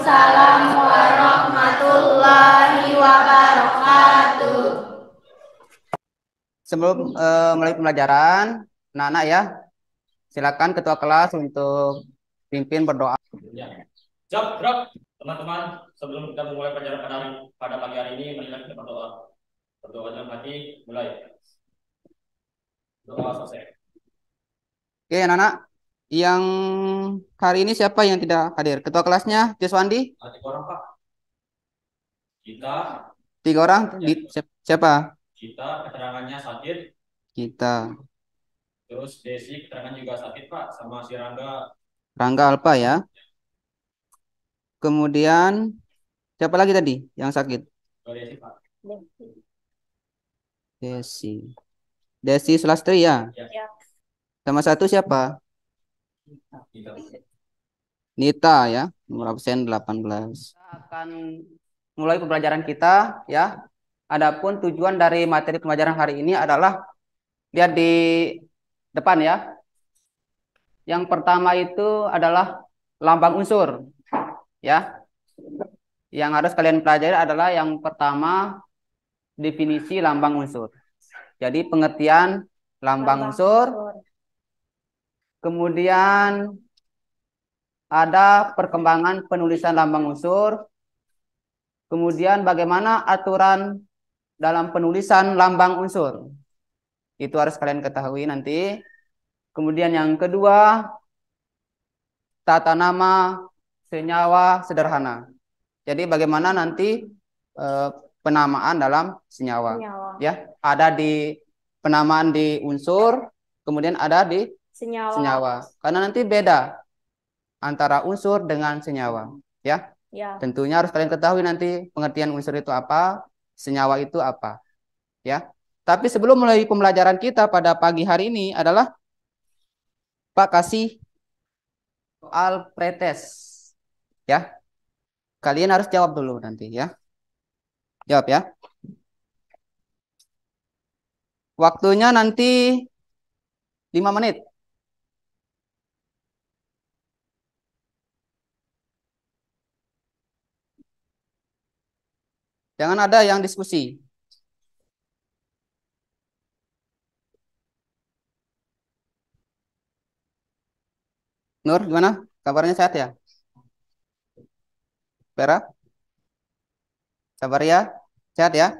Waalaikumsalam warahmatullahi wabarakatuh. Sebelum mulai pembelajaran, anak-anak ya, silakan ketua kelas untuk pimpin berdoa. Siap, gerak. Teman-teman, sebelum kita memulai pelajaran pada pagi hari ini, marilah kita berdoa. Berdoa dalam hati, mulai. Doa selesai. Oke, anak-anak, yang hari ini siapa yang tidak hadir? Ketua kelasnya, Jeswandi? 3 orang, Pak. Kita. 3 orang? Siapa? Kita, keterangannya sakit. Kita. Terus Desi, keterangan juga sakit, Pak. Sama si Rangga. Rangga Alpa ya. Kemudian, siapa lagi tadi yang sakit? Desi, Pak. Desi. Desi Sulastri ya? Ya. Sama satu siapa? Nita ya, nomor absen 18. Kita akan mulai pembelajaran kita ya. Adapun tujuan dari materi pembelajaran hari ini adalah lihat di depan ya. Yang pertama itu adalah lambang unsur ya. Yang harus kalian pelajari adalah yang pertama definisi lambang unsur. Jadi pengertian lambang unsur. Kemudian ada perkembangan penulisan lambang unsur. Kemudian bagaimana aturan dalam penulisan lambang unsur. Itu harus kalian ketahui nanti. Kemudian yang kedua, tata nama senyawa sederhana. Jadi bagaimana nanti penamaan dalam senyawa. Ya, ada di penamaan di unsur, kemudian ada di senyawa. Karena nanti beda antara unsur dengan senyawa, ya. Tentunya harus kalian ketahui nanti pengertian unsur itu apa, senyawa itu apa, ya. Tapi sebelum mulai pembelajaran kita pada pagi hari ini adalah Pak kasih soal pretest, ya. Kalian harus jawab dulu nanti, ya. Jawab ya. Waktunya nanti 5 menit. Jangan ada yang diskusi. Nur, gimana? Kabarnya sehat ya? Vera? Sabar ya? Sehat ya?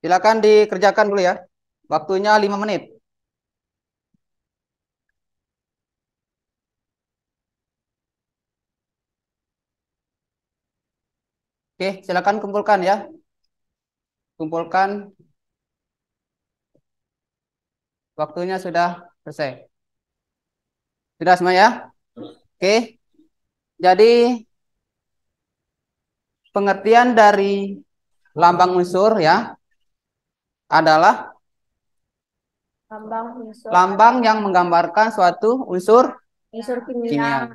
Silakan dikerjakan dulu ya. Waktunya 5 menit. Oke, silakan kumpulkan ya. Kumpulkan. Waktunya sudah selesai. Sudah semua ya? Oke. Jadi pengertian dari lambang unsur ya adalah lambang yang menggambarkan suatu unsur kimia.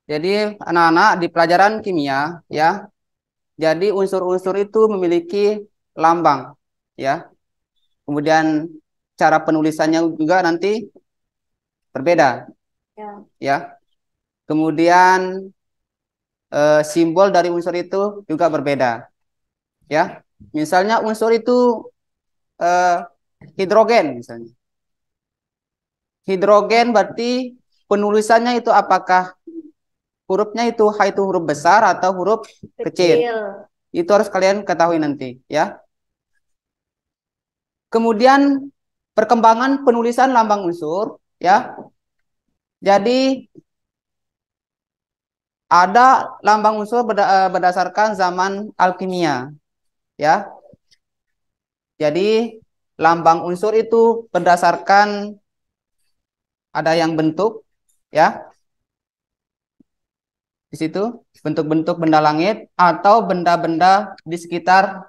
Jadi anak-anak di pelajaran kimia ya. Jadi unsur-unsur itu memiliki lambang ya. Kemudian cara penulisannya juga nanti berbeda. Ya. Kemudian simbol dari unsur itu juga berbeda. Ya. Misalnya unsur itu hidrogen misalnya. Hidrogen berarti penulisannya itu apakah hurufnya itu H itu huruf besar atau huruf kecil. Itu harus kalian ketahui nanti ya. Kemudian perkembangan penulisan lambang unsur ya. Jadi ada lambang unsur berdasarkan zaman alkimia ya. Jadi lambang unsur itu berdasarkan ada yang bentuk ya. Di situ bentuk-bentuk benda langit atau benda-benda di sekitar.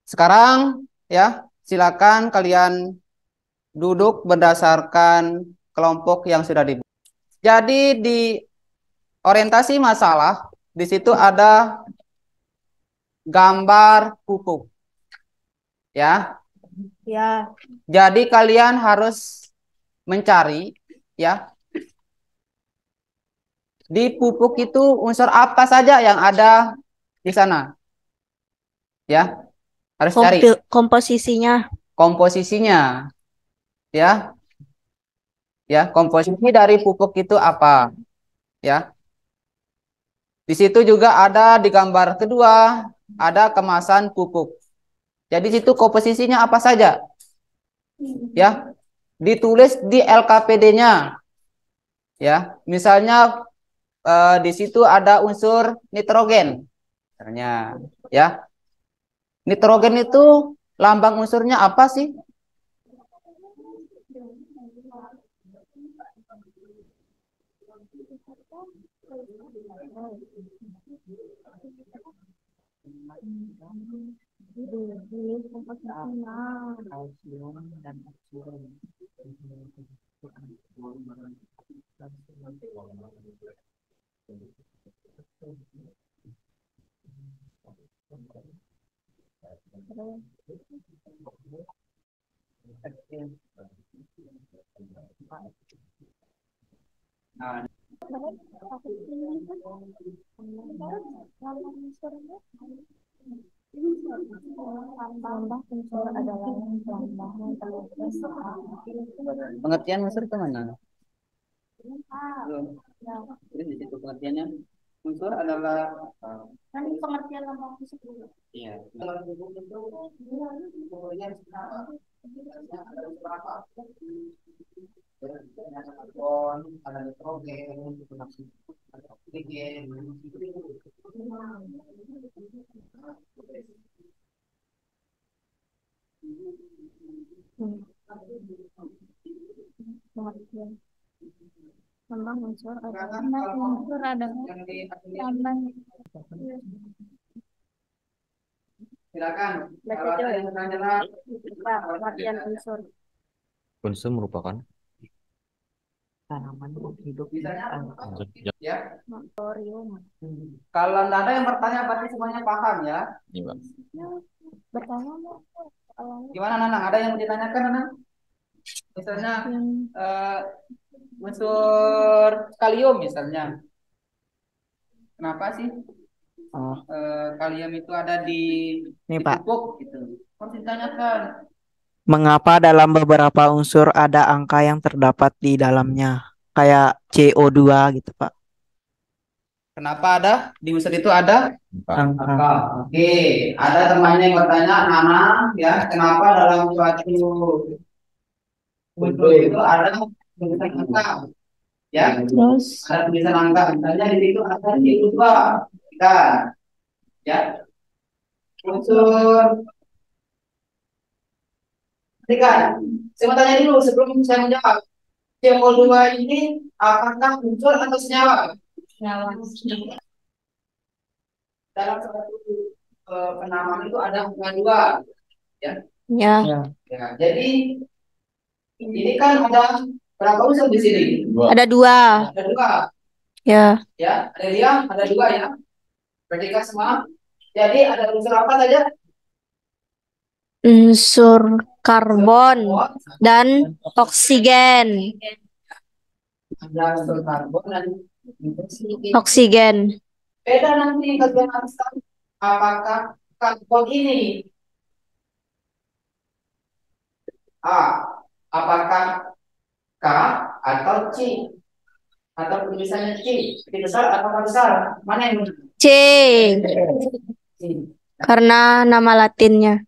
Sekarang ya, silakan kalian duduk berdasarkan kelompok yang sudah dibuat. Jadi di orientasi masalah di situ ada gambar pupuk. Ya. Jadi kalian harus mencari ya. Di pupuk itu unsur apa saja yang ada di sana? Ya, harus cari Komposisinya. komposisinya, ya. Ya, komposisi dari pupuk itu apa? Ya. Di situ juga ada di gambar kedua, ada kemasan pupuk. Jadi situ komposisinya apa saja? Ya, ditulis di LKPD-nya. Ya, misalnya di situ ada unsur nitrogen. Misalnya, ya. Nitrogen itu lambang unsurnya apa sih? Nah, pengertian unsur itu mana? Jadi di situ pengertiannya unsur adalah Kan pengertian lambang unsur dulu. iya. Ada karbon, ada nitrogen, ada oksigen. Lambang unsur adalah lambang. Silakan. Baca Kalau ada yang bertanya, pengertian unsur. Unsur merupakan Tanaman hidup. misalnya ya. Thorium. Kalau nggak ada yang bertanya berarti semuanya paham ya. Iya, Pak. Bertanya Gimana Nanang? Ada yang mau ditanyakan Nanang? Misalnya unsur kalium misalnya. Kenapa sih kalium itu ada di Pak. pupuk gitu? Harus ditanyakan. Mengapa dalam beberapa unsur ada angka yang terdapat di dalamnya? Kayak CO2 gitu, Pak. Kenapa ada di unsur itu ada Angka. angka? Oke, ada temannya yang bertanya, Nana, ya, kenapa dalam suatu unsur itu ada tulisan angka? Ya, terus ada tulisan angka. Misalnya di situ ada CO2, kan? Ya, unsur. Kan, saya mau tanya dulu sebelum saya menjawab. CO2 ini apakah unsur atau senyawa? nyawa. Dalam suatu penamaan itu ada angka 2, ya. Ya. Ya, jadi ini kan ada berapa unsur di sini? Ada 2. Ada 2, Ya. ya. Ada dia, ada 2 ya. Perhatikan semua. Jadi ada unsur apa saja? Unsur karbon dan oksigen. Ada unsur karbon dan Oksigen. beda nanti bagian atas. Apakah karbon ini apakah K atau C? Atau tulisannya C? Lebih besar atau besar? Mana yang benar? C. Karena nama latinnya.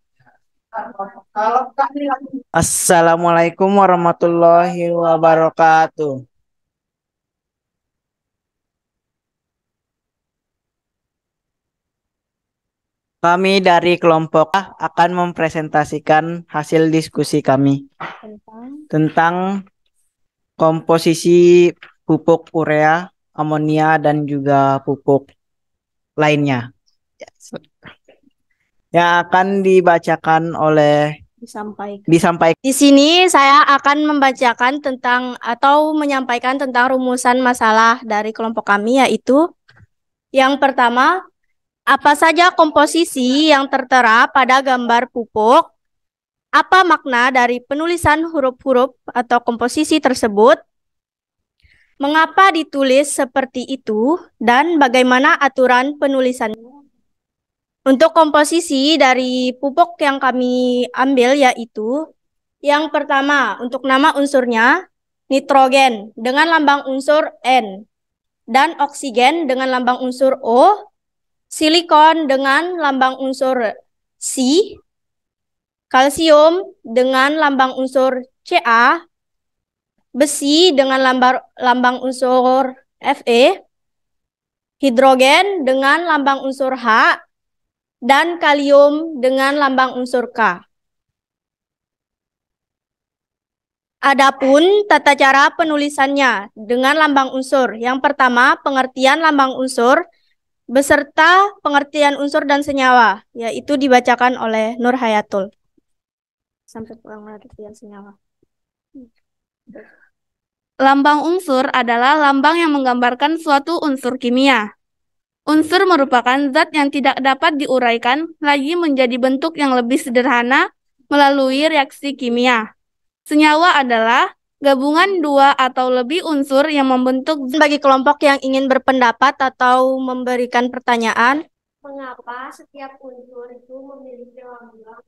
Kalau K ini langsung Assalamualaikum warahmatullahi wabarakatuh. Kami dari kelompok A akan mempresentasikan hasil diskusi kami tentang komposisi pupuk urea, amonia, dan juga pupuk lainnya. Yang akan dibacakan oleh disampaikan. Di sini saya akan membacakan tentang atau menyampaikan tentang rumusan masalah dari kelompok kami, yaitu yang pertama, apa saja komposisi yang tertera pada gambar pupuk? Apa makna dari penulisan huruf-huruf atau komposisi tersebut? Mengapa ditulis seperti itu dan bagaimana aturan penulisannya? Untuk komposisi dari pupuk yang kami ambil yaitu yang pertama untuk nama unsurnya nitrogen dengan lambang unsur N dan oksigen dengan lambang unsur O, silikon dengan lambang unsur C, kalsium dengan lambang unsur Ca, besi dengan lambang unsur Fe, hidrogen dengan lambang unsur H, dan kalium dengan lambang unsur K. Adapun tata cara penulisannya dengan lambang unsur. Yang pertama, pengertian lambang unsur beserta pengertian unsur dan senyawa, yaitu dibacakan oleh Nur Hayatul. Sampai pengertian senyawa. Lambang unsur adalah lambang yang menggambarkan suatu unsur kimia. Unsur merupakan zat yang tidak dapat diuraikan lagi menjadi bentuk yang lebih sederhana melalui reaksi kimia. Senyawa adalah gabungan dua atau lebih unsur yang membentuk. Bagi kelompok yang ingin berpendapat atau memberikan pertanyaan, mengapa setiap unsur itu memiliki lambang?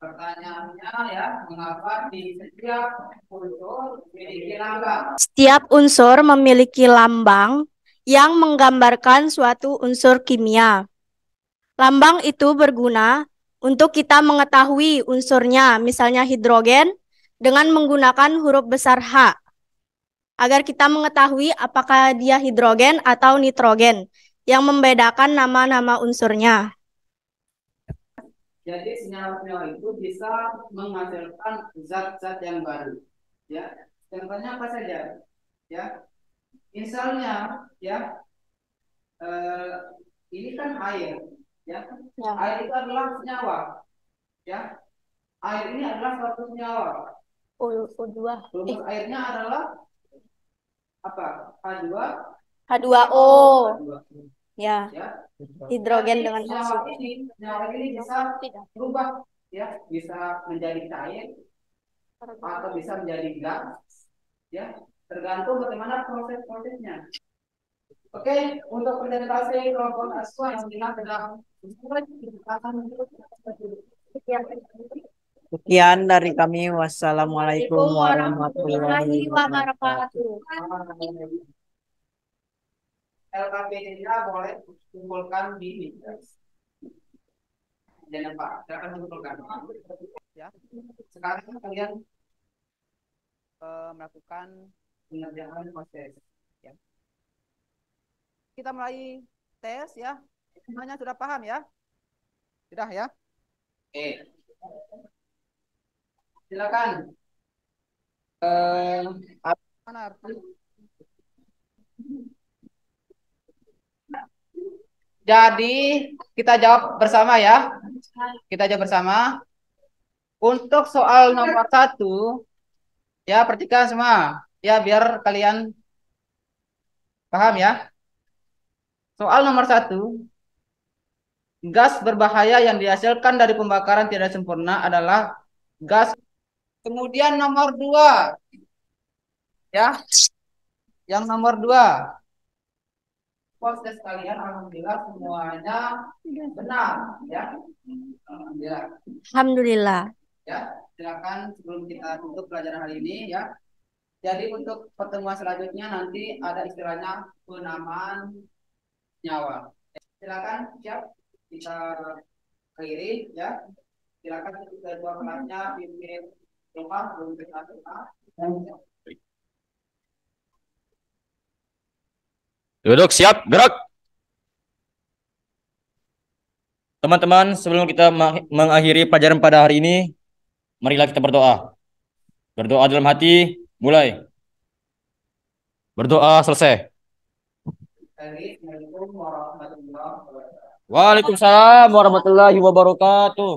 Pertanyaannya ya, mengapa di setiap unsur memiliki lambang? Setiap unsur memiliki lambang yang menggambarkan suatu unsur kimia. Lambang itu berguna untuk kita mengetahui unsurnya, misalnya hidrogen, dengan menggunakan huruf besar H, agar kita mengetahui apakah dia hidrogen atau nitrogen, yang membedakan nama-nama unsurnya. Jadi senyawa-senyawa itu bisa menghasilkan zat-zat yang baru. Ya, contohnya apa saja? Ya, misalnya ya, ini kan air. Ya, air itu adalah senyawa. Ya, air ini adalah suatu senyawa. O2. Rumus airnya adalah apa? H2O. Ya, Ya. hidrogen dengan senyawa oksigen. ini bisa berubah, ya, bisa menjadi cair atau bisa menjadi gas, ya, tergantung bagaimana prosesnya. Oke, untuk presentasi kelompok aswa yang sedang Sekian dari kami. Wassalamualaikum warahmatullahi wabarakatuh. LKP-nya boleh kumpulkan di Minjas. Jangan Pak, silakan kumpulkan. Ya. Sekarang kalian melakukan pengerjaan proses. Ya. Kita mulai tes ya. Semuanya sudah paham ya? Sudah ya? Oke. Silakan. Mana arti? Jadi kita jawab bersama ya. Kita jawab bersama. Untuk soal nomor 1, ya perhatikan semua. Ya biar kalian paham ya. Soal nomor 1, gas berbahaya yang dihasilkan dari pembakaran tidak sempurna adalah gas. Kemudian nomor 2, ya. Yang nomor 2. Proses kalian alhamdulillah semuanya benar ya. Alhamdulillah. Ya, silakan sebelum kita tutup pelajaran hari ini ya. Jadi untuk pertemuan selanjutnya nanti ada istilahnya penamaan nyawa. Silakan siap kita akhiri ya. Silakan kedua kelasnya pimpin doa belum kita doa. Duduk, siap, gerak. Teman-teman, sebelum kita mengakhiri pelajaran pada hari ini, marilah kita berdoa. Berdoa dalam hati, mulai. Berdoa selesai. Assalamualaikum warahmatullahi wabarakatuh. Waalaikumsalam warahmatullahi wabarakatuh.